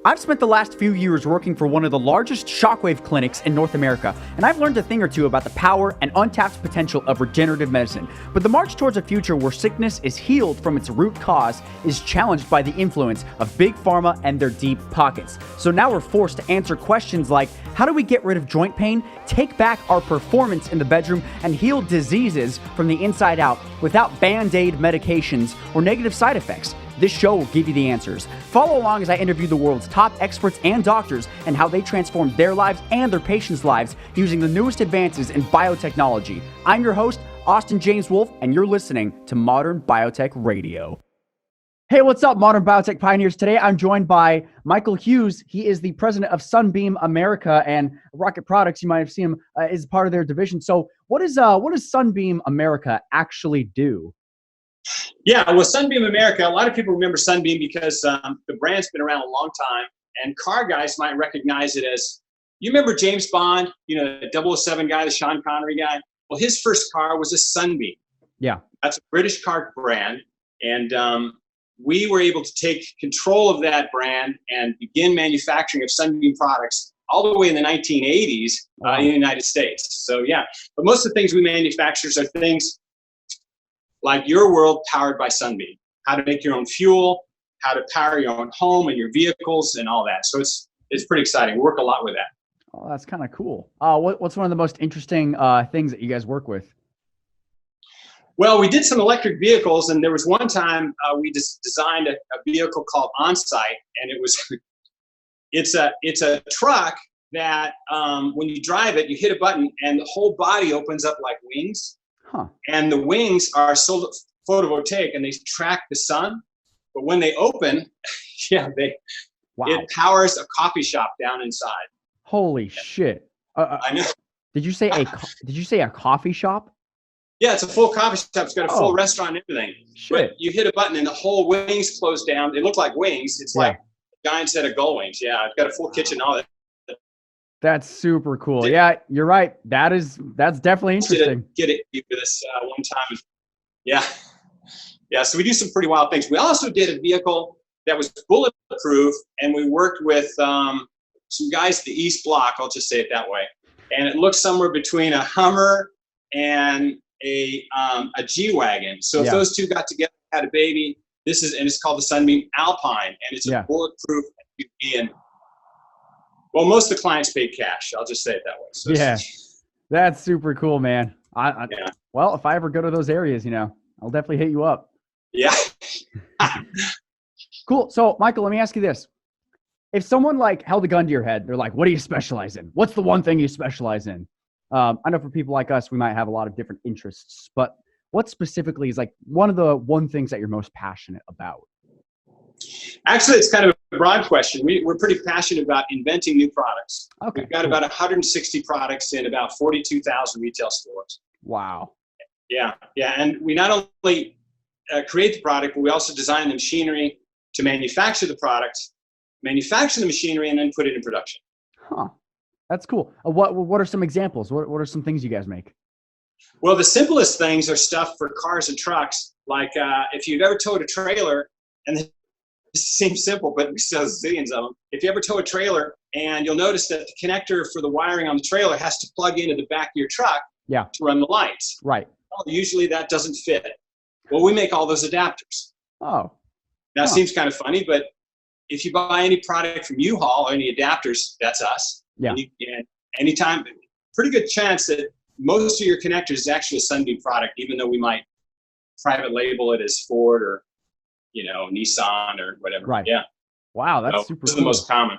I've spent the last few years working for one of the largest shockwave clinics in North America, and I've learned a thing or two about the power and untapped potential of regenerative medicine. But the march towards a future where sickness is healed from its root cause is challenged by the influence of big pharma and their deep pockets. So now we're forced to answer questions like, how do we get rid of joint pain, take back our performance in the bedroom, and heal diseases from the inside out without band-aid medications or negative side effects? This show will give you the answers. Follow along as I interview the world's top experts and doctors and how they transform their lives and their patients' lives using the newest advances in biotechnology. I'm your host, Austin James Wolf, and you're listening to Modern Biotech Radio. Hey, what's up, Modern Biotech Pioneers? Today, I'm joined by Michael Hughes. He is the president of Sunbeam America, and Rocket Products, you might have seen him, is part of their division. So what does Sunbeam America actually do? Yeah, well, Sunbeam America, a lot of people remember Sunbeam because the brand's been around a long time, and car guys might recognize it as, you remember James Bond, the 007 guy, the Sean Connery guy? Well, his first car was a Sunbeam. Yeah. That's a British car brand, and we were able to take control of that brand and begin manufacturing of Sunbeam products all the way in the 1980s in the United States. So, yeah, but most of the things we manufacture are things like your world powered by Sunbeam, how to make your own fuel, how to power your own home and your vehicles and all that. So it's pretty exciting. We work a lot with that. Oh, that's kind of cool. What's one of the most interesting things that you guys work with? Well, we did some electric vehicles, and there was one time we just designed a vehicle called OnSite, and it's a truck that when you drive it, you hit a button and the whole body opens up like wings. Huh. And the wings are photovoltaic, and they track the sun. But when they open, it powers a coffee shop down inside. Holy shit! I know. Did you say a coffee shop? Yeah, it's a full coffee shop. It's got a full restaurant and everything. Shit. But you hit a button, and the whole wings close down. They look like wings. It's like a giant set of gull wings. Yeah, it's got a full kitchen and all that. That's super cool. Yeah, you're right. That's definitely interesting. Get it with us one time. Yeah. So we do some pretty wild things. We also did a vehicle that was bulletproof, and we worked with some guys at the East Block. I'll just say it that way. And it looks somewhere between a Hummer and a G-Wagon. So if those two got together, had a baby, it's called the Sunbeam Alpine, and it's a bulletproof SUV. And well, most of the clients paid cash. I'll just say it that way. So that's super cool, man. Well, if I ever go to those areas, I'll definitely hit you up. Yeah. Cool. So, Michael, let me ask you this. If someone held a gun to your head, they're like, what do you specialize in? What's the one thing you specialize in? I know for people like us, we might have a lot of different interests, but what specifically is one of the things that you're most passionate about? Actually, it's kind of a broad question. We're pretty passionate about inventing new products. Okay, We've got about 160 products in about 42,000 retail stores. Wow. Yeah. And we not only create the product, but we also design the machinery to manufacture the product, manufacture the machinery, and then put it in production. Huh. That's cool. What are some examples? What are some things you guys make? Well, the simplest things are stuff for cars and trucks. Like if you've ever towed a trailer, and it seems simple, but we sell zillions of them. If you ever tow a trailer, and you'll notice that the connector for the wiring on the trailer has to plug into the back of your truck to run the lights. Right. Well, usually that doesn't fit. Well, we make all those adapters. Oh. Now, it seems kind of funny, but if you buy any product from U-Haul or any adapters, that's us. Yeah. And anytime, pretty good chance that most of your connectors is actually a Sunbeam product, even though we might private label it as Ford or Nissan or whatever. Right. Yeah. Wow, that's super cool. This is the most common.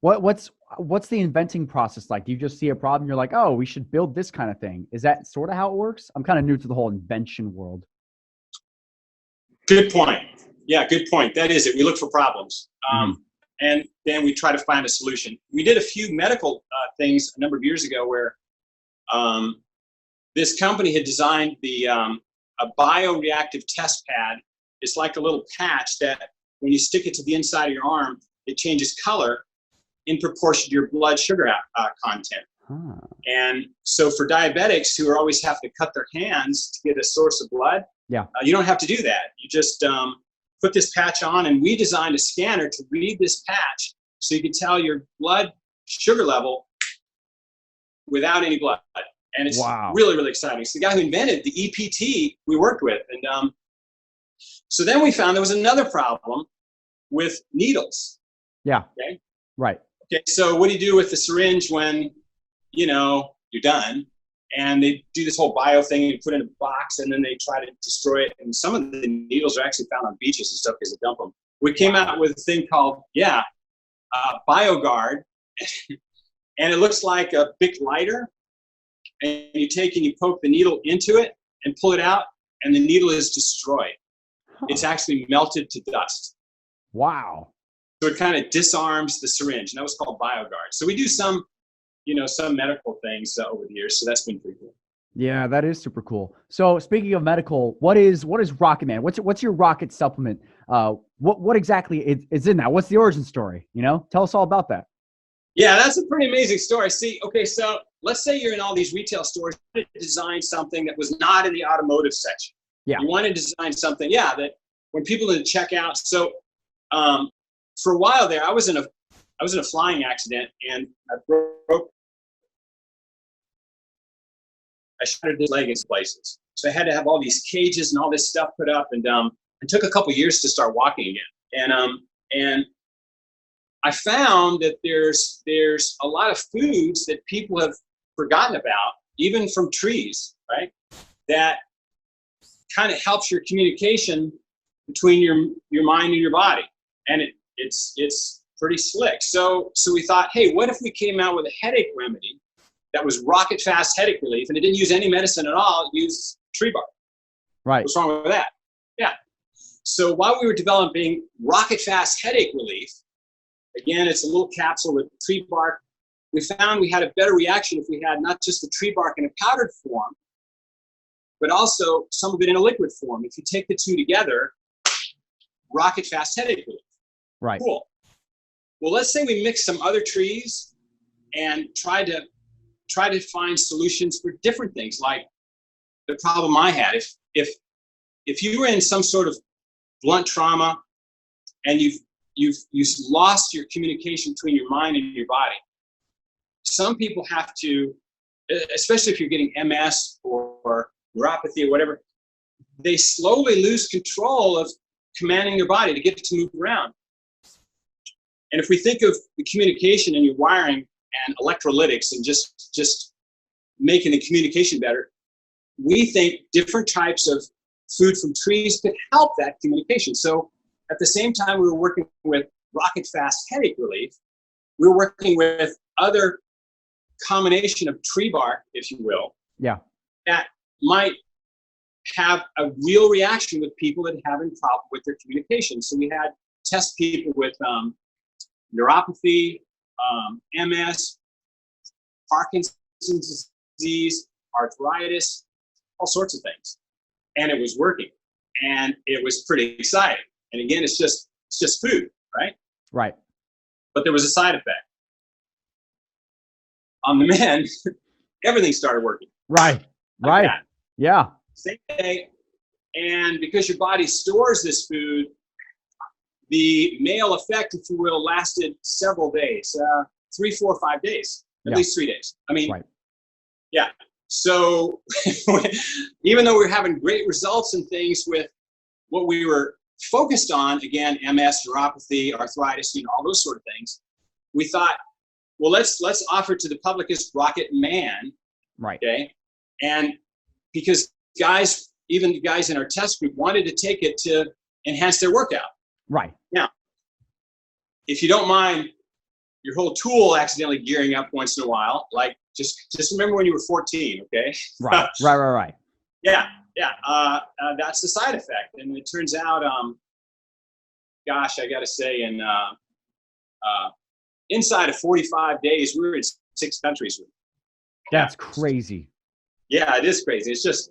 What's the inventing process like? Do you just see a problem, you're like, oh, we should build this kind of thing? Is that sort of how it works? I'm kind of new to the whole invention world. Good point. Yeah, good point. That is it. We look for problems. And then we try to find a solution. We did a few medical things a number of years ago where this company had designed a bioreactive test pad. It's like a little patch that when you stick it to the inside of your arm, it changes color in proportion to your blood sugar content. And so for diabetics who always have to cut their hands to get a source of blood, you don't have to do that. You just put this patch on, and we designed a scanner to read this patch so you could tell your blood sugar level without any blood. And it's really, really exciting. So the guy who invented the EPT we worked with. And so then we found there was another problem with needles. Yeah. Okay. Right. Okay. So what do you do with the syringe when, you're done? And they do this whole bio thing, and you put it in a box, and then they try to destroy it. And some of the needles are actually found on beaches and stuff because they dump them. We came out with a thing called, BioGuard. And it looks like a big lighter. And you take and you poke the needle into it and pull it out, and the needle is destroyed. Huh. It's actually melted to dust. Wow. So it kind of disarms the syringe, and that was called BioGuard. So we do some medical things over the years. So that's been pretty cool. Yeah, that is super cool. So speaking of medical, what is Rocket Man? What's your rocket supplement? What exactly is in that? What's the origin story? Tell us all about that. Yeah, that's a pretty amazing story. See, okay, so let's say you're in all these retail stores, you wanted to design something that was not in the automotive section. Yeah. You want to design something, that when people didn't check out. So for a while there, I was in a flying accident, and I shattered this leg in places. So I had to have all these cages and all this stuff put up, and it took a couple years to start walking again. And I found that there's a lot of foods that people have forgotten about, even from trees, right? That kind of helps your communication between your mind and your body, and it's pretty slick. So we thought, hey, what if we came out with a headache remedy that was rocket fast headache relief, and it didn't use any medicine at all? It used tree bark. Right. What's wrong with that? Yeah. So while we were developing rocket fast headache relief, again, it's a little capsule with tree bark. We found we had a better reaction if we had not just the tree bark in a powdered form, but also some of it in a liquid form. If you take the two together, rocket fast headache relief. Right. Cool. Well, let's say we mix some other trees and try to find solutions for different things. Like the problem I had, if you were in some sort of blunt trauma and you've lost your communication between your mind and your body. Some people have to, especially if you're getting MS or neuropathy or whatever, they slowly lose control of commanding their body to get it to move around. And if we think of the communication and your wiring and electrolytics and just making the communication better, we think different types of food from trees could help that communication. So at the same time we were working with rocket fast headache relief, we were working with other combination of tree bark, if you will, that might have a real reaction with people that are having problem with their communication. So we had test people with neuropathy, MS, Parkinson's disease, arthritis, all sorts of things. And it was working. And it was pretty exciting. And again, it's just food, right? Right. But there was a side effect. On the men, everything started working. Right. Like right. That. Yeah. Same day. And because your body stores this food, the male effect, if you will, lasted several days, 3, 4, 5 days, at least 3 days. I mean, yeah. So even though we're having great results and things with what we were focused on, again, MS, neuropathy, arthritis, all those sort of things, we thought, well, let's offer to the public as Rocket Man. Right. Okay. And because even the guys in our test group wanted to take it to enhance their workout. Right. Now, if you don't mind your whole tool accidentally gearing up once in a while, like just remember when you were 14, okay? Right. Yeah. That's the side effect. And it turns out, gosh, I got to say, inside of 45 days, we were in 6 countries. That's crazy. Yeah, it is crazy. It's just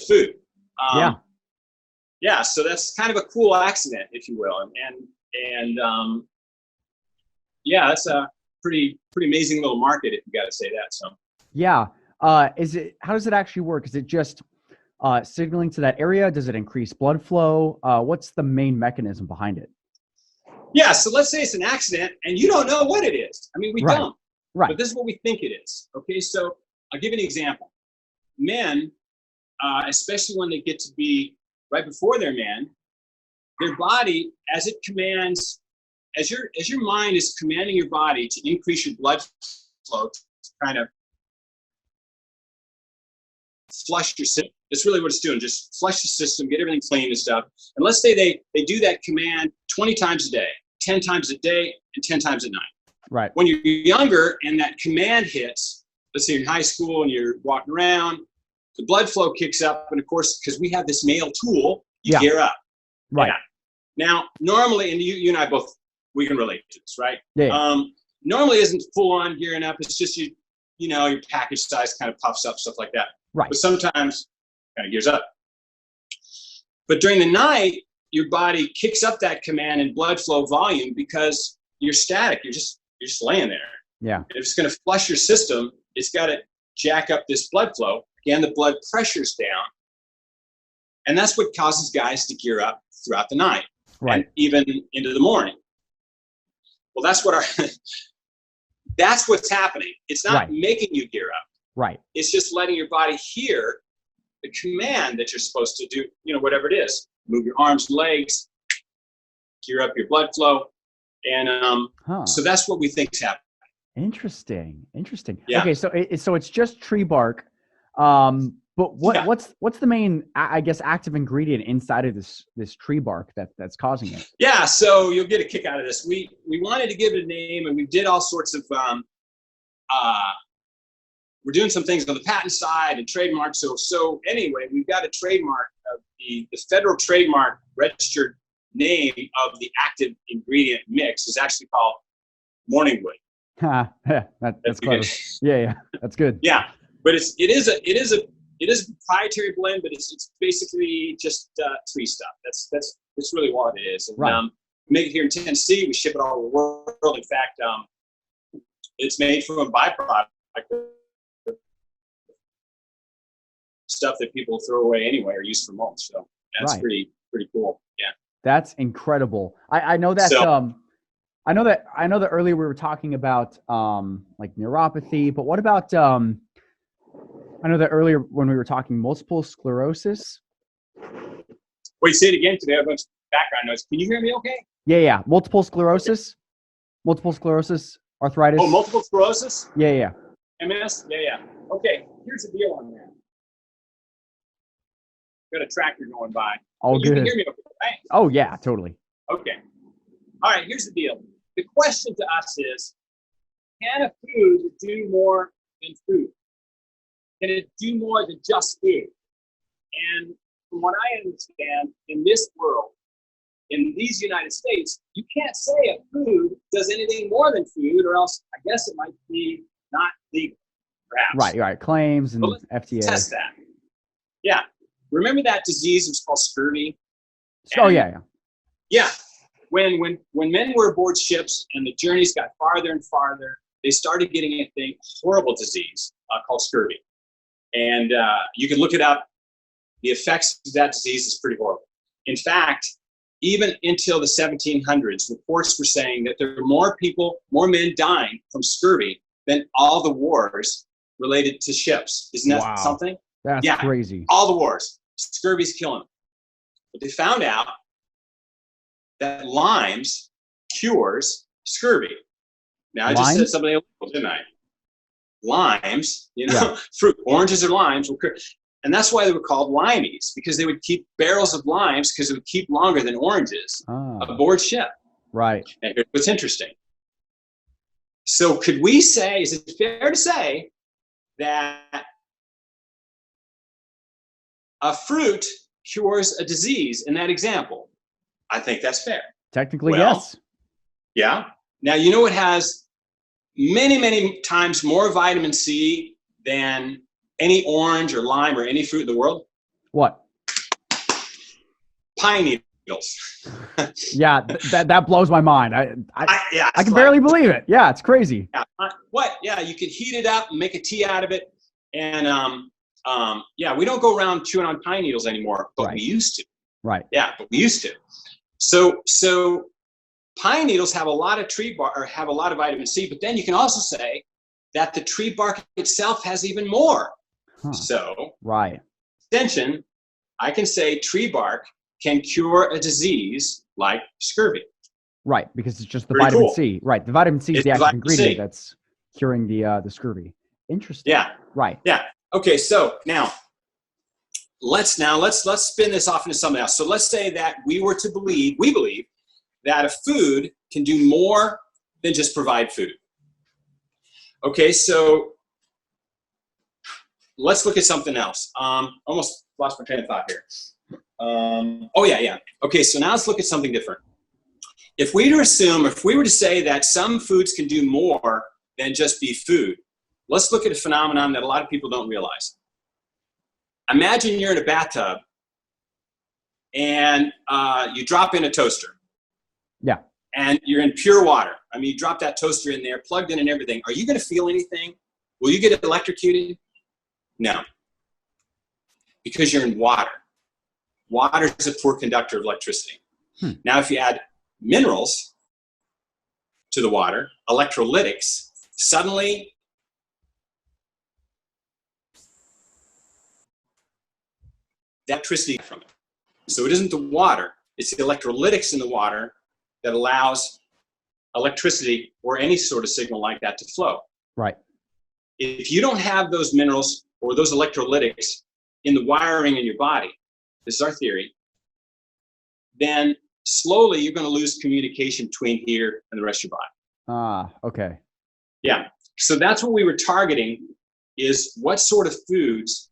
food. Yeah. So that's kind of a cool accident, if you will. And yeah, that's a pretty amazing little market, if you got to say that. So. Yeah. How does it actually work? Is it just signaling to that area? Does it increase blood flow? What's the main mechanism behind it? Yeah, so let's say it's an accident and you don't know what it is. I mean, we Right. don't, Right. but this is what we think it is. Okay, so I'll give you an example. Men, especially when they get to be right before they're men, their body, as it commands, as your mind is commanding your body to increase your blood flow, to kind of flush your system. That's really what it's doing. Just flush the system, get everything clean and stuff. And let's say they do that command 20 times a day, 10 times a day, and 10 times at night. Right. When you're younger and that command hits, let's say you're in high school and you're walking around, the blood flow kicks up. And of course, because we have this male tool, you gear up. Right. Yeah. Now, normally, and you and I both, we can relate to this, right? Yeah. Normally isn't full on gearing up. It's just you know, your package size kind of puffs up, stuff like that. Right. But sometimes kind of gears up. But during the night, your body kicks up that command and blood flow volume because you're static. You're just laying there. Yeah. And if it's going to flush your system, it's got to jack up this blood flow. Again, the blood pressure's down. And that's what causes guys to gear up throughout the night. Right. And even into the morning. Well, that's what's happening. It's not making you gear up. Right. It's just letting your body hear the command that you're supposed to do, you know, whatever it is. Move your arms and legs, gear up your blood flow. And so that's what we think is happening. Interesting. Yeah. Okay, so it's just tree bark. But what's the main, I guess, active ingredient inside of this tree bark that's causing it? Yeah, so you'll get a kick out of this. We wanted to give it a name, and we did all sorts of we're doing some things on the patent side and trademark. So anyway, we've got a trademark of the federal trademark registered name of the active ingredient mix is actually called Morningwood. That's clever. Yeah, that's good. Yeah, but it is a proprietary blend, but it's basically just tree stuff. That's really what it is. And, right. We make it here in Tennessee. We ship it all over the world. In fact, it's made from a byproduct, stuff that people throw away anyway or use for mulch. So that's pretty cool. Yeah, that's incredible. I know that. So, I know that earlier we were talking about like neuropathy, but what about I know that earlier when we were talking multiple sclerosis. Wait, say it again today. I have a bunch of background noise. Can you hear me okay? Yeah. Multiple sclerosis, arthritis. Oh, multiple sclerosis? Yeah. MS? Yeah. Okay, here's the deal on that. Got a tractor going by. All good. You can hear me okay, right? Oh, yeah, totally. Okay. All right, here's the deal. The question to us is, can a food do more than food? Can it do more than just food? And from what I understand, in this world, in these United States, you can't say a food does anything more than food, or else I guess it might be not legal, perhaps. Right. Claims and FDA. Test that. Yeah. Remember that disease was called scurvy? Oh, yeah. Yeah. When men were aboard ships and the journeys got farther and farther, they started getting a horrible disease called scurvy. And you can look it up. The effects of that disease is pretty horrible. In fact, even until the 1700s, reports were saying that there were more men dying from scurvy than all the wars related to ships. Isn't that something? That's crazy. All the wars. Scurvy's killing them. But they found out that limes cures scurvy. Now, I just said something illegal, didn't I? Limes, fruit, oranges or limes will cure. And that's why they were called limeys, because they would keep barrels of limes because it would keep longer than oranges aboard ship. Right. And here's what's interesting. So could we say, is it fair to say that a fruit cures a disease in that example? I think that's fair. Technically, yes. Yeah. Now, you know it has many, many times more vitamin C than any orange or lime or any fruit in the world? What? Pine needles. Yeah, that blows my mind. I can barely believe it. Yeah, it's crazy. Yeah. What? Yeah, you can heat it up and make a tea out of it. And we don't go around chewing on pine needles anymore, but we used to. Right. Yeah, but we used to. So pine needles have a lot of tree bark, or have a lot of vitamin C, but then you can also say that the tree bark itself has even more. Huh. So, Right. extension, I can say tree bark can cure a disease like scurvy. Right, because it's just the Pretty vitamin cool. C. Right, the vitamin C is It's the the active vitamin C. ingredient that's curing the scurvy. Interesting. Yeah. Right. Yeah. Okay. So now let's spin this off into something else. So let's say that we believe that a food can do more than just provide food. Okay. So let's look at something else. Almost lost my train of thought here. Oh yeah. Okay. So now let's look at something different. If we were to say that some foods can do more than just be food, let's look at a phenomenon that a lot of people don't realize. Imagine you're in a bathtub and you drop in a toaster. Yeah. And you're in pure water. I mean, you drop that toaster in there, plugged in and everything. Are you going to feel anything? Will you get electrocuted? No. Because you're in water. Water is a poor conductor of electricity. Now, if you add minerals to the water, electrolytics, suddenly the electricity from it. So it isn't the water, it's the electrolytics in the water that allows electricity or any sort of signal like that to flow. Right. If you don't have those minerals or those electrolytics in the wiring in your body, this is our theory, then slowly you're going to lose communication between here and the rest of your body. Okay. Yeah. So that's what we were targeting, is what sort of foods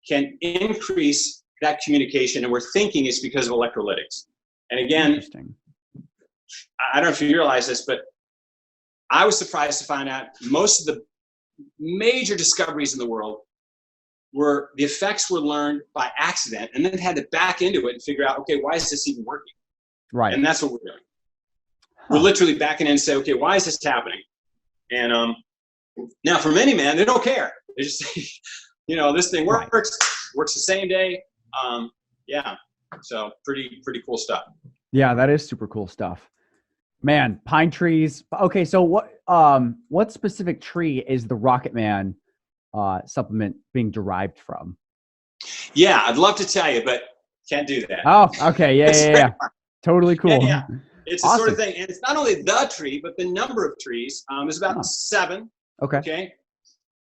can increase that communication, and we're thinking it's because of electrolytics. And again, Interesting. I don't know if you realize this, but I was surprised to find out most of the major discoveries in the world were the effects were learned by accident, and then had to back into it and figure out, okay, why is this even working? Right. And that's what we're doing. We're literally backing in and say, okay, why is this happening? And now for many men, they don't care. They just say, this thing works the same day. Yeah. So pretty cool stuff. Yeah, that is super cool stuff. Man, pine trees. Okay, so what specific tree is the Rocket Man supplement being derived from? Yeah, I'd love to tell you, but can't do that. Oh, okay. Yeah. Totally cool. Yeah. It's the Awesome. sort of thing, and it's not only the tree, but the number of trees. There's about 7. Okay. Okay.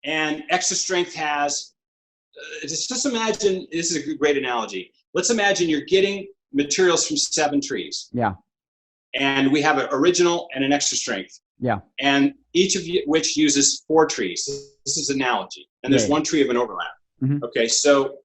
And Extra Strength has, just imagine, this is a great analogy. Let's imagine you're getting materials from 7 trees. Yeah. And we have an original and an Extra Strength. Yeah. And each of which uses 4 trees. This is an analogy. And there's 1 tree of an overlap. Mm-hmm. Okay. So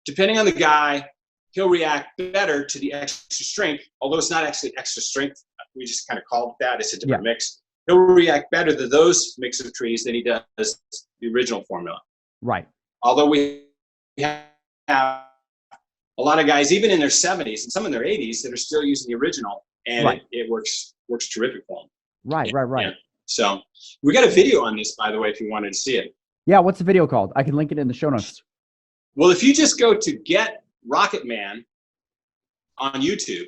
depending on the guy, he'll react better to the Extra Strength, although it's not actually Extra Strength. We just kind of called it that. It's a different mix. He'll react better to those mix of trees than he does the original formula. Right. Although we have a lot of guys, even in their 70s and some in their 80s, that are still using the original, and it works terrific for them. Right. Yeah. So we got a video on this, by the way, if you wanted to see it. Yeah. What's the video called? I can link it in the show notes. Well, if you just go to Get Rocket Man on YouTube,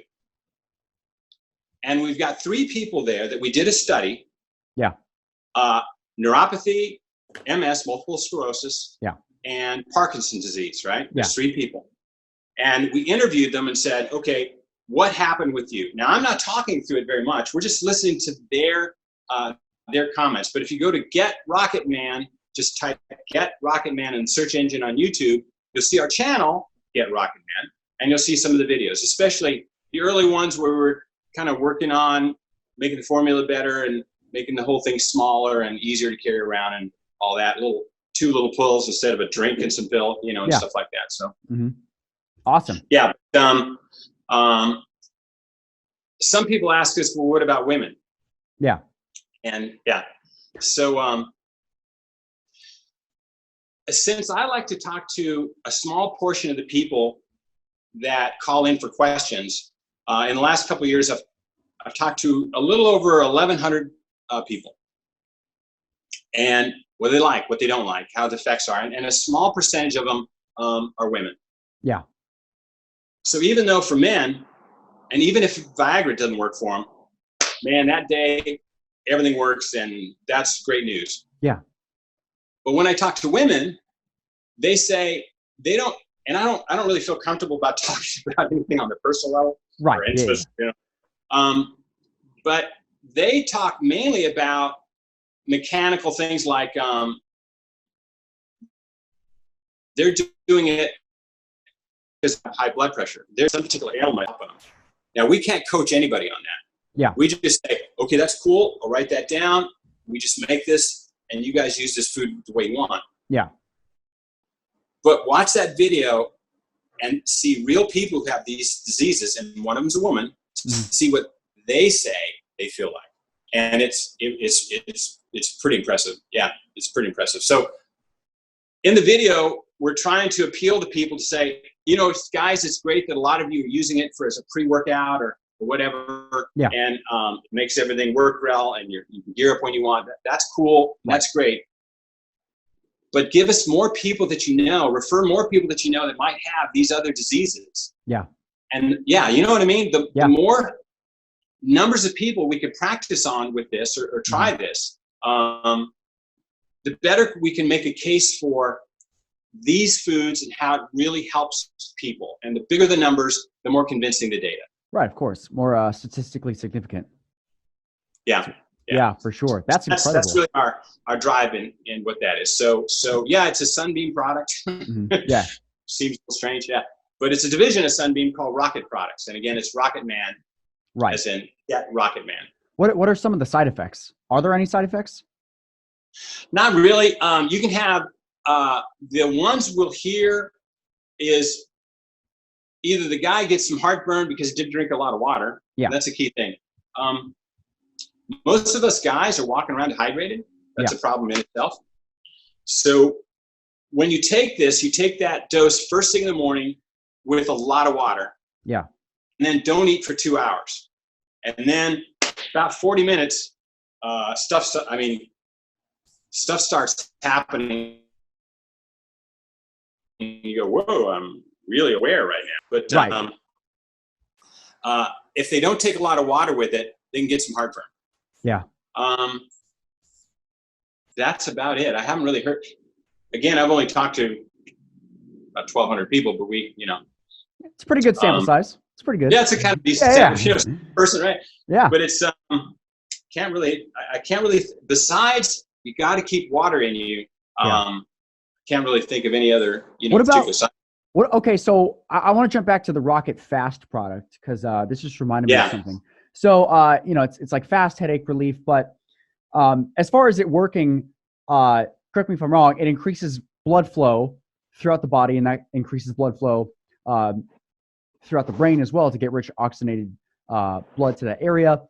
and we've got 3 people there that we did a study. Yeah. Neuropathy, MS, multiple sclerosis, yeah, and Parkinson's disease, right? Yeah. There's 3 people. And we interviewed them and said, okay, what happened with you? Now, I'm not talking through it very much. We're just listening to their comments. But if you go to Get Rocket Man, just type Get Rocket Man in the search engine on YouTube, you'll see our channel, Get Rocket Man, and you'll see some of the videos, especially the early ones where we're kind of working on making the formula better and making the whole thing smaller and easier to carry around and all that. 2 little pills instead of a drink and some pill, and stuff like that. So, Awesome. Yeah. Some people ask us, well, what about women? Yeah. And yeah. So, since I like to talk to a small portion of the people that call in for questions, in the last couple of years, I've talked to a little over 1,100 people, and what they like, what they don't like, how the effects are, and a small percentage of them are women. Yeah. So even though for men, and even if Viagra doesn't work for them, man, that day everything works, and that's great news. Yeah. But when I talk to women, they say they don't, and I don't really feel comfortable about talking about anything on the personal level. Right. Or interest, you know. But they talk mainly about mechanical things like they're doing it because of high blood pressure. There's some particular ailment helping them. Now, we can't coach anybody on that. Yeah. We just say, okay, that's cool. I'll write that down. We just make this, and you guys use this food the way you want. Yeah. But watch that video and see real people who have these diseases, and one of them's a woman, to see what they say they feel like. And it's pretty impressive. Yeah, it's pretty impressive. So in the video, we're trying to appeal to people to say, you know, guys, it's great that a lot of you are using it as a pre-workout or whatever. Yeah. And it makes everything work well, and you can gear up when you want. That's cool. Right. That's great. But give us more people that you know, refer more people that you know that might have these other diseases. Yeah. And yeah, you know what I mean? The more numbers of people we could practice on with this or try this, the better we can make a case for these foods and how it really helps people. And the bigger the numbers, the more convincing the data. Right. Of course. More statistically significant. Yeah. Yeah, for sure. That's incredible. That's really our drive in what that is. So yeah, it's a Sunbeam product. Yeah. Seems strange. Yeah. But it's a division of Sunbeam called Rocket Products. And again, it's Rocket Man. Right. As in, yeah, Rocket Man. What are some of the side effects? Are there any side effects? Not really. You can have, the ones we'll hear is either the guy gets some heartburn because he didn't drink a lot of water. Yeah. That's a key thing. Most of us guys are walking around dehydrated. That's a problem in itself. So when you take this, you take that dose first thing in the morning with a lot of water. Yeah. And then don't eat for 2 hours. And then about 40 minutes, stuff starts happening. You go, whoa, I'm really aware right now. But if they don't take a lot of water with it, they can get some heartburn. Yeah. That's about it. I haven't really heard. Again, I've only talked to about 1,200 people, but it's a pretty good sample size. It's pretty good. Yeah, it's a kind of decent sample, person, right? Yeah. But it's I can't really. Besides, you got to keep water in you. Can't really think of any other. What about particular what? Okay, so I want to jump back to the Rocket Fast product because this just reminded me of something. So, it's like fast headache relief, but as far as it working, correct me if I'm wrong, it increases blood flow throughout the body, and that increases blood flow throughout the brain as well to get rich oxygenated blood to that area.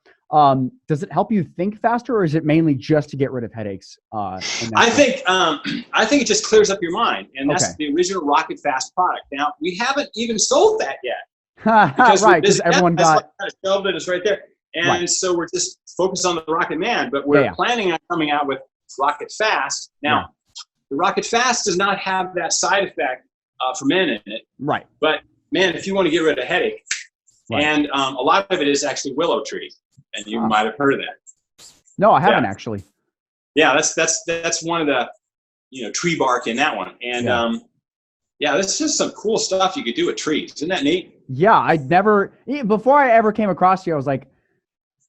Does it help you think faster, or is it mainly just to get rid of headaches? I think it just clears up your mind, and that's the original Rocket Fast product. Now, we haven't even sold that yet. Because everyone got shelved it. It's right there, and so we're just focused on the Rocket Man. But we're planning on coming out with Rocket Fast. Now, the Rocket Fast does not have that side effect for men in it. Right. But man, if you want to get rid of headache, and a lot of it is actually willow tree, and you might have heard of that. No, I haven't actually. Yeah, that's one of the tree bark in that one, and that's just some cool stuff you could do with trees. Isn't that neat? Yeah, before I ever came across you, I was like,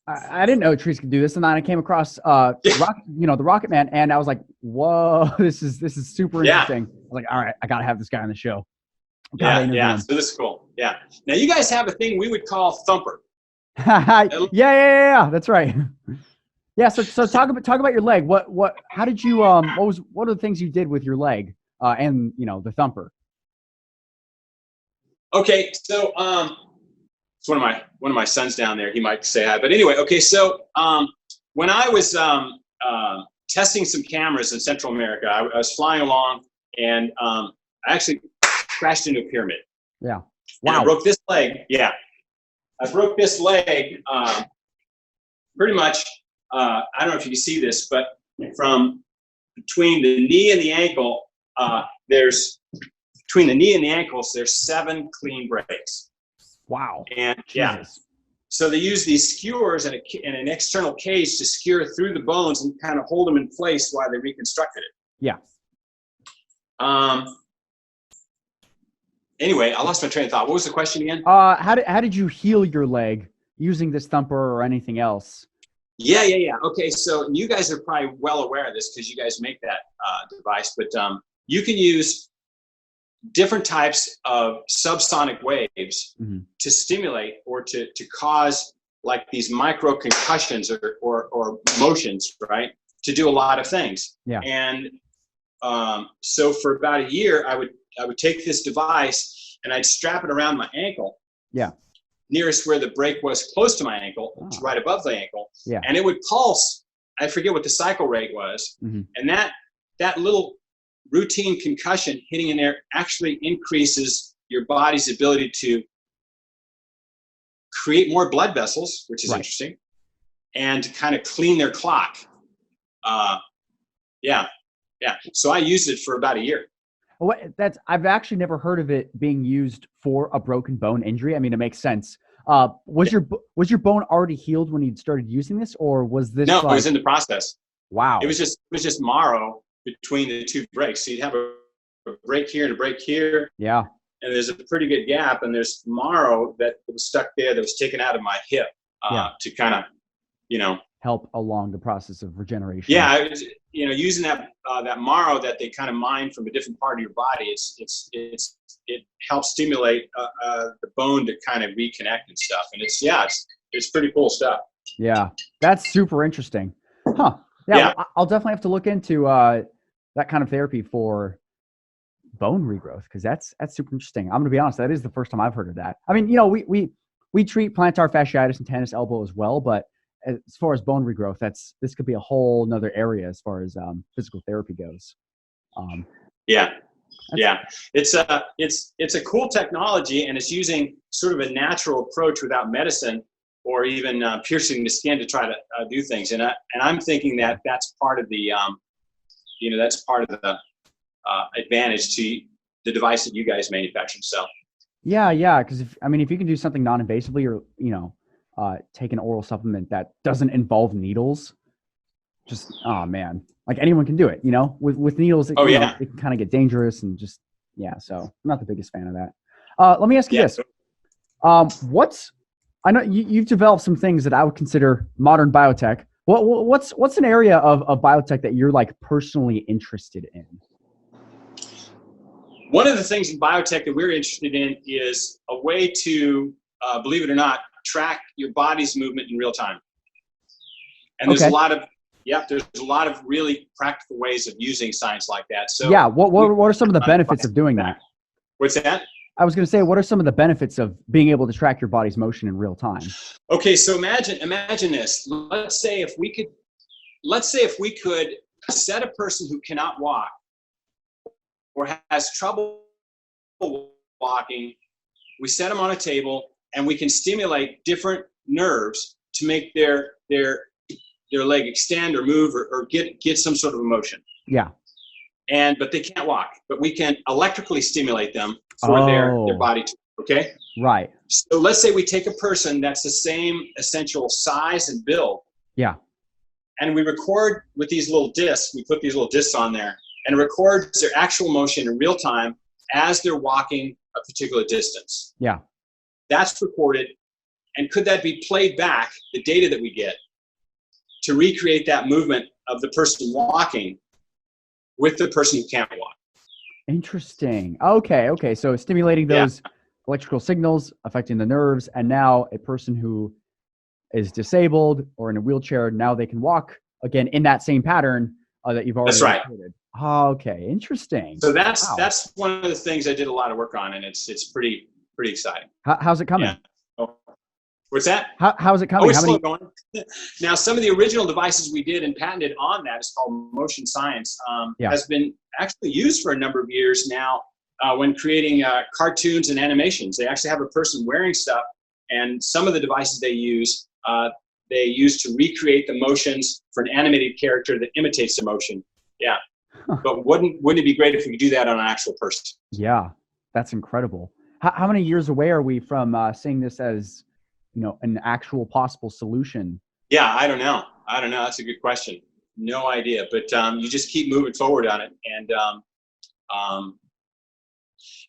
I didn't know trees could do this, and then I came across the Rocket Man, and I was like, whoa, this is super interesting. I was like, all right, I gotta have this guy on the show. Yeah. So this is cool. Yeah. Now you guys have a thing we would call Thumper. Yeah. That's right. Yeah. So talk about your leg. How did you what are the things you did with your leg and the Thumper? Okay, so it's one of my sons down there. He might say hi, but anyway. Okay, so when I was testing some cameras in Central America, I was flying along, and I actually crashed into a pyramid. Yeah. Wow. And I broke this leg. Yeah, I broke this leg. Pretty much. I don't know if you can see this, but from between the knee and the ankle, between the knee and the ankles, there's 7 clean breaks. Wow. And Jesus. So they use these skewers and an external cage to skewer through the bones and kind of hold them in place while they reconstructed it. Yeah. Anyway, I lost my train of thought. What was the question again? How did you heal your leg using this thumper or anything else? Yeah. Okay, so you guys are probably well aware of this because you guys make that device, but you can use different types of subsonic waves to stimulate or to cause like these micro concussions or motions, right? To do a lot of things. Yeah. And so for about a year, I would take this device and I'd strap it around my ankle. Yeah. Nearest where the break was close to my ankle, right above the ankle. Yeah. And it would pulse. I forget what the cycle rate was. And that little routine concussion hitting in there actually increases your body's ability to create more blood vessels, which is interesting, and to kind of clean their clock. Yeah. So I used it for about a year. I've actually never heard of it being used for a broken bone injury. I mean, it makes sense. Was your bone already healed when you started using this, or was this? No, it was in the process. Wow. It was just marrow between the two breaks. So you'd have a break here and a break here. Yeah. And there's a pretty good gap, and there's marrow that was stuck there that was taken out of my hip to kind of, help along the process of regeneration. Yeah, using that marrow that they kind of mine from a different part of your body, it helps stimulate the bone to kind of reconnect and stuff, and it's pretty cool stuff. Yeah, that's super interesting. Huh? Yeah. Well, I'll definitely have to look into that kind of therapy for bone regrowth because that's super interesting. I'm gonna be honest, that is the first time I've heard of that. I mean, we treat plantar fasciitis and tennis elbow as well, but as far as bone regrowth, this could be a whole nother area as far as physical therapy goes. It's a cool technology, and it's using sort of a natural approach without medicine or even piercing the skin to try to do things. And I'm thinking that that's part of the advantage to the device that you guys manufacture. So yeah, because if you can do something non-invasively or take an oral supplement that doesn't involve needles, just man, like anyone can do it. With needles, it can kind of get dangerous and just So I'm not the biggest fan of that. Let me ask you this: I know you've developed some things that I would consider modern biotech. What's an area of biotech that you're like personally interested in? One of the things in biotech that we're interested in is a way to, believe it or not, track your body's movement in real time. And there's a lot of really practical ways of using science like that. So what are some of the benefits of doing that? What's that? I was going to say, what are some of the benefits of being able to track your body's motion in real time? Okay, so imagine this. Let's say if we could set a person who cannot walk or has trouble walking, we set them on a table and we can stimulate different nerves to make their leg extend or move or get some sort of emotion. Yeah. But they can't walk, but we can electrically stimulate them for their body. Okay. Right. So let's say we take a person that's the same essential size and build. Yeah. And we record with these little discs. We put these little discs on there and it records their actual motion in real time as they're walking a particular distance. Yeah. That's recorded. And could that be played back, the data that we get, to recreate that movement of the person walking with the person who can't walk? Interesting. Okay. So stimulating those electrical signals affecting the nerves, and now a person who is disabled or in a wheelchair, now they can walk again in that same pattern that you've already recorded. Okay, interesting. So that's one of the things I did a lot of work on, and it's pretty exciting. How's it coming? Yeah. Oh. What's that? How's it coming? It's still going. Now, some of the original devices we did and patented on that is called Motion Science, has been actually used for a number of years now when creating cartoons and animations. They actually have a person wearing stuff, and some of the devices they use to recreate the motions for an animated character that imitates the motion. Yeah. But wouldn't it be great if we could do that on an actual person? Yeah, that's incredible. How many years away are we from seeing this as an actual possible solution? Yeah, I don't know. That's a good question. No idea, but you just keep moving forward on it, um,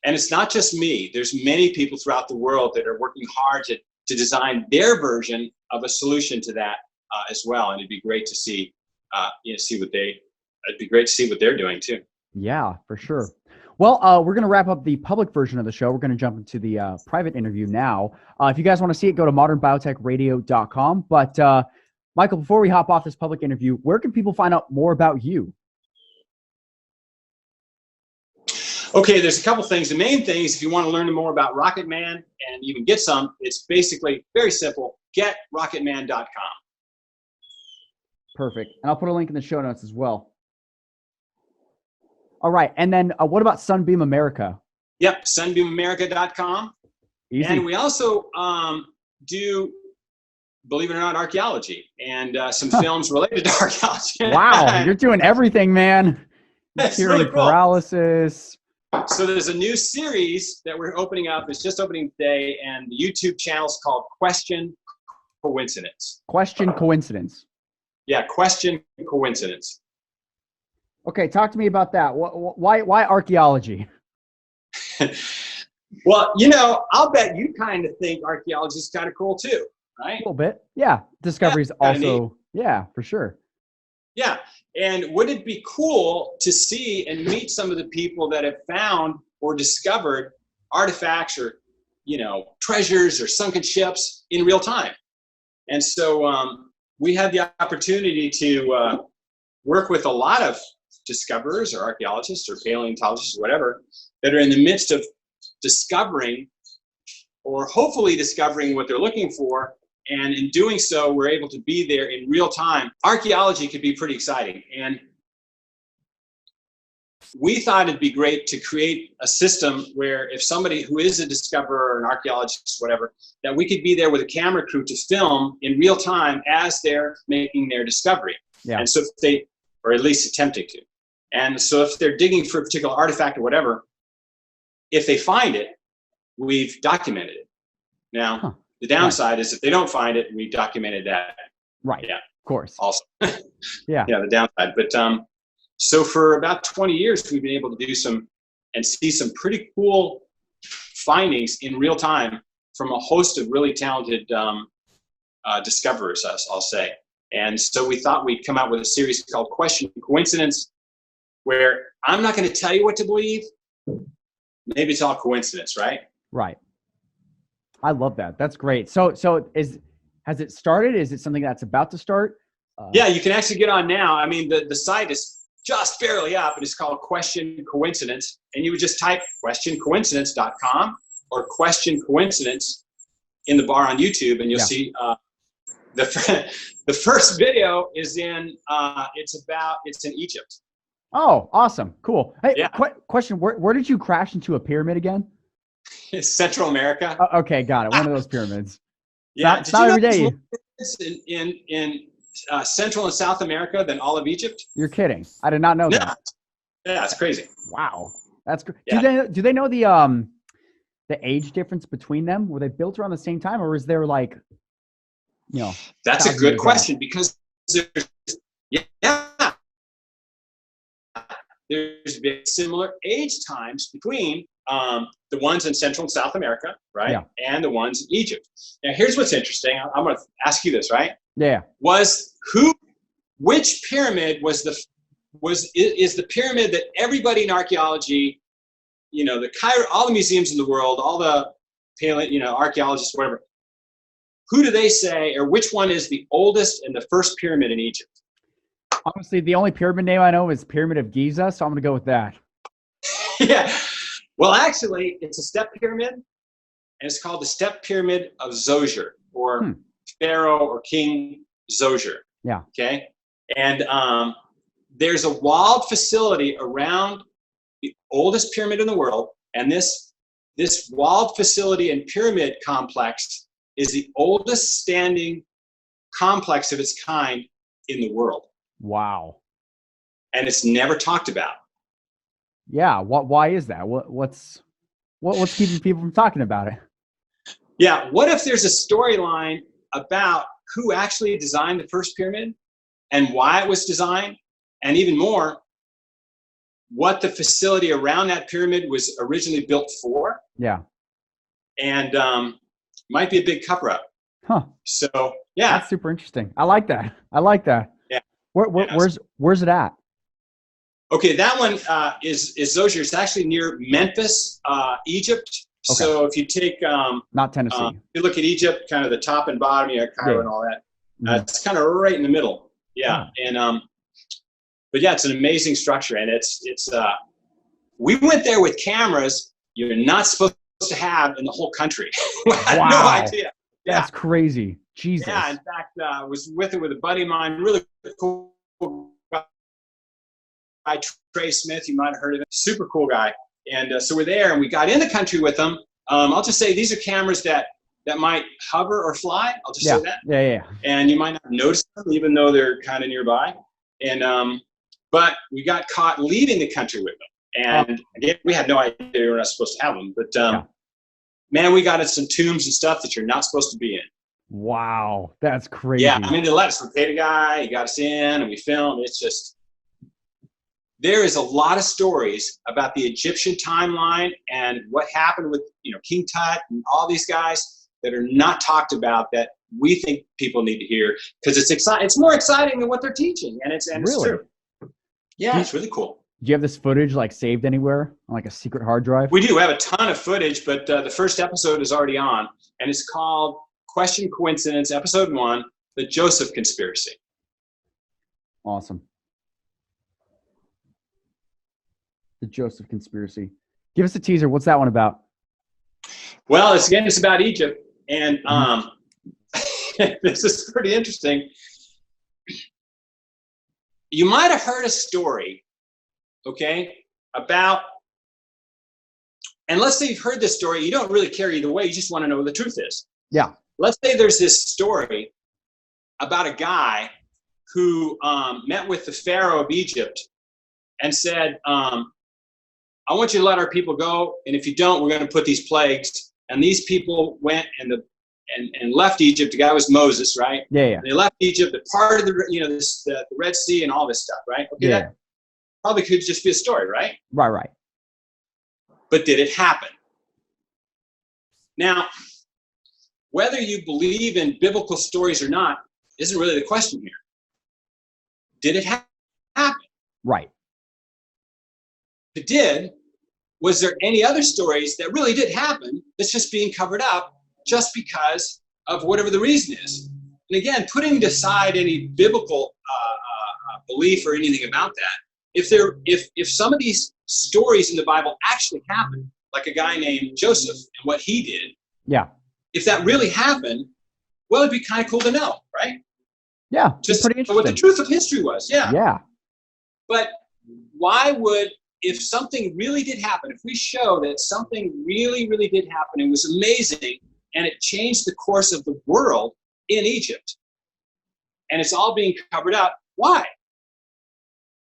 and it's not just me. There's many people throughout the world that are working hard to design their version of a solution to that as well. And it'd be great to see, it'd be great to see what they're doing too. Yeah, for sure. Well, we're going to wrap up the public version of the show. We're going to jump into the private interview now. If you guys want to see it, go to modernbiotechradio.com. But Michael, before we hop off this public interview, where can people find out more about you? Okay, there's a couple things. The main thing is if you want to learn more about Rocket Man and even get some, it's basically very simple. GetRocketMan.com. Perfect. And I'll put a link in the show notes as well. All right. And then what about Sunbeam America? Yep, sunbeamamerica.com. Easy. And we also do, believe it or not, archaeology and some films related to archaeology. Wow, you're doing everything, man. That's Hearing really cool. Paralysis. So there's a new series that we're opening up. It's just opening today, and the YouTube channel is called Question Coincidence. Question Coincidence. Yeah, Question Coincidence. Okay, talk to me about that. Why archaeology? Well, I'll bet you kind of think archaeology is kind of cool too, right? A little bit. Yeah. Discoveries also. Yeah, for sure. Yeah. And would it be cool to see and meet some of the people that have found or discovered artifacts or, treasures or sunken ships in real time? And so we had the opportunity to work with a lot of discoverers or archaeologists or paleontologists or whatever that are in the midst of discovering or hopefully discovering what they're looking for. And in doing so, we're able to be there in real time. Archaeology could be pretty exciting. And we thought it'd be great to create a system where if somebody who is a discoverer or an archaeologist, whatever, that we could be there with a camera crew to film in real time as they're making their discovery. Yeah. And so if they, or at least attempting to. And so if they're digging for a particular artifact or whatever, if they find it, we've documented it. Now, the downside is if they don't find it, we documented that. Right. Yeah. Of course. Also. Yeah. Yeah, the downside. But so for about 20 years, we've been able to do some and see some pretty cool findings in real time from a host of really talented discoverers, I'll say. And so we thought we'd come out with a series called Question Coincidence, where I'm not going to tell you what to believe. Maybe it's all coincidence, right? Right. I love that. That's great. So has it started? Is it something that's about to start? Yeah, you can actually get on now. I mean, the site is just barely up. It's called Question Coincidence. And you would just type questioncoincidence.com or Question Coincidence in the bar on YouTube, and you'll see the first video is in it's in Egypt. Oh, awesome. Cool. Hey, yeah. Question, where did you crash into a pyramid again? Central America. Okay, got it. One of those pyramids. Yeah, it's not every day. In Central and South America than all of Egypt. You're kidding. I did not know that. Yeah, it's crazy. Wow. That's great. Yeah. Do they know the age difference between them? Were they built around the same time, or is there like, That's a good question because there's been similar age times between the ones in Central and South America, right? Yeah. And the ones in Egypt. Now, here's what's interesting. I'm going to ask you this, right? Yeah. Which pyramid is the pyramid that everybody in archaeology, the Cairo, all the museums in the world, all the archaeologists, whatever, who do they say, or which one is the oldest and the first pyramid in Egypt? Honestly, the only pyramid name I know is Pyramid of Giza, so I'm going to go with that. Yeah. Well, actually, it's a step pyramid, and it's called the Step Pyramid of Zoser, or Pharaoh or King Zoser. Yeah. Okay. And there's a walled facility around the oldest pyramid in the world, and this walled facility and pyramid complex is the oldest standing complex of its kind in the world. Wow. And it's never talked about. Yeah. Why is that? What's keeping people from talking about it? Yeah. What if there's a storyline about who actually designed the first pyramid and why it was designed? And even more, what the facility around that pyramid was originally built for. Yeah. And might be a big cover up. Huh. So yeah. That's super interesting. I like that. Yeah. Where's it at? Okay, that one is Zozier. It's actually near Memphis, Egypt. Okay. So if you take Not Tennessee. you look at Egypt, kind of the top and bottom, you have Cairo and all that. It's kind of right in the middle. Yeah. And but yeah, it's an amazing structure, and it's we went there with cameras you're not supposed to have in the whole country. I had Wow. no idea. Yeah. That's crazy. Jesus. Yeah, in fact, I was with a buddy of mine, really cool guy, Trey Smith. You might have heard of him. Super cool guy. And so we're there, and we got in the country with them. I'll just say these are cameras that might hover or fly. I'll just say that. Yeah. And you might not notice them, even though they're kind of nearby. And but we got caught leaving the country with them. And again, we had no idea we were not supposed to have them. But man, we got in some tombs and stuff that you're not supposed to be in. Wow, that's crazy. Yeah, I mean, they let us. We paid a guy, he got us in, and we filmed. It's just, there is a lot of stories about the Egyptian timeline and what happened with, King Tut and all these guys that are not talked about that we think people need to hear, because it's exciting. It's more exciting than what they're teaching, and it's Really? true. Yeah, it's really cool. Do you have this footage like saved anywhere on like a secret hard drive? We do have a ton of footage, but the first episode is already on, and it's called Question Coincidence, Episode 1, The Joseph Conspiracy. Awesome. The Joseph Conspiracy. Give us a teaser. What's that one about? Well, it's about Egypt, and this is pretty interesting. You might have heard a story, okay, about, and let's say you've heard this story, you don't really care either way, you just want to know what the truth is. Yeah. Let's say there's this story about a guy who met with the Pharaoh of Egypt and said, I want you to let our people go, and if you don't, we're going to put these plagues. And these people went and left Egypt. The guy was Moses, right? Yeah. They left Egypt, the part of the the Red Sea and all this stuff, right? Okay, Yeah. that probably could just be a story, right? Right. But did it happen? Now, whether you believe in biblical stories or not isn't really the question here. Did it happen? Right. If it did, was there any other stories that really did happen that's just being covered up just because of whatever the reason is? And again, putting aside any biblical belief or anything about that, if some of these stories in the Bible actually happened, like a guy named Joseph and what he did, Yeah. if that really happened, well, it'd be kind of cool to know, right? Yeah. Just pretty interesting. what the truth of history was. Yeah. But why would, if something really did happen, if we show that something really, really did happen and was amazing, and it changed the course of the world in Egypt, and it's all being covered up, why?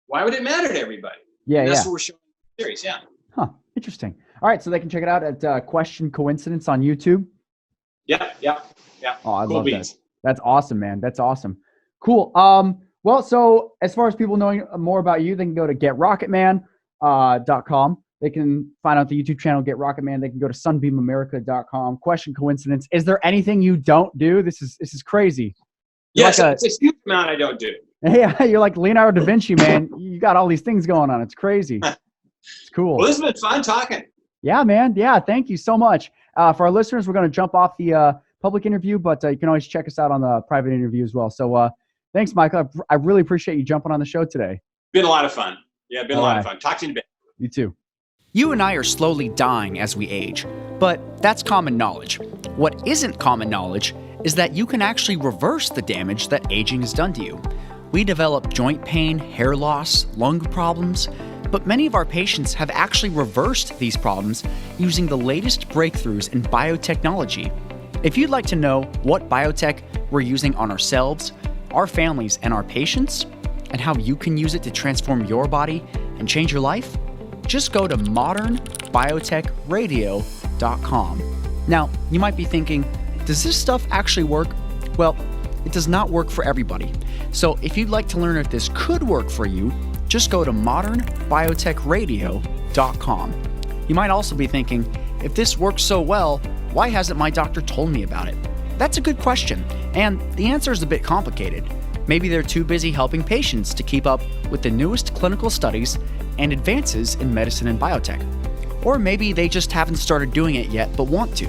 Why would it matter to everybody? Yeah. And that's Yeah. what we're showing in the series, yeah. Huh. Interesting. All right. So they can check it out at Question Coincidence on YouTube. Yeah. Oh, I Cool love beans. that. That's awesome, man. That's awesome. Cool. Well, so as far as people knowing more about you, they can go to GetRocketMan.com. They can find out the YouTube channel, Get Rocket Man. They can go to sunbeamamerica.com. Question Coincidence. Is there anything you don't do? This is crazy. Yes, like it's a huge amount I don't do. Yeah, you're like Leonardo da Vinci, man. You got all these things going on. It's crazy. It's cool. Well, this has been fun talking. Yeah, man. Yeah, thank you so much. For our listeners, we're going to jump off the public interview, but you can always check us out on the private interview as well. So thanks, Michael. I really appreciate you jumping on the show today. Been a lot of fun. Yeah, been a lot of fun. Talk to you in a bit. You too. You and I are slowly dying as we age, but that's common knowledge. What isn't common knowledge is that you can actually reverse the damage that aging has done to you. We develop joint pain, hair loss, lung problems, but many of our patients have actually reversed these problems using the latest breakthroughs in biotechnology. If you'd like to know what biotech we're using on ourselves, our families, and our patients, and how you can use it to transform your body and change your life, just go to modernbiotechradio.com. Now, you might be thinking, does this stuff actually work? Well, it does not work for everybody. So if you'd like to learn if this could work for you, just go to modernbiotechradio.com. You might also be thinking, if this works so well, why hasn't my doctor told me about it? That's a good question, and the answer is a bit complicated. Maybe they're too busy helping patients to keep up with the newest clinical studies and advances in medicine and biotech. Or maybe they just haven't started doing it yet but want to.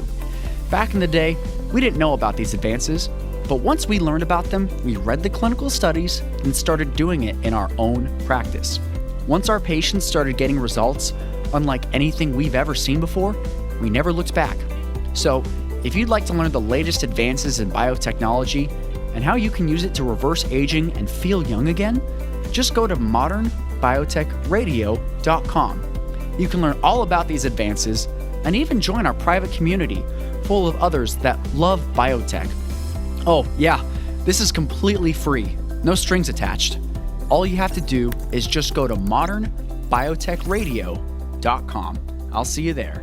Back in the day, we didn't know about these advances, but once we learned about them, we read the clinical studies and started doing it in our own practice. Once our patients started getting results unlike anything we've ever seen before, we never looked back. So, if you'd like to learn the latest advances in biotechnology and how you can use it to reverse aging and feel young again, just go to modernbiotechradio.com. You can learn all about these advances and even join our private community full of others that love biotech. Oh, yeah, this is completely free, no strings attached. All you have to do is just go to modernbiotechradio.com. I'll see you there.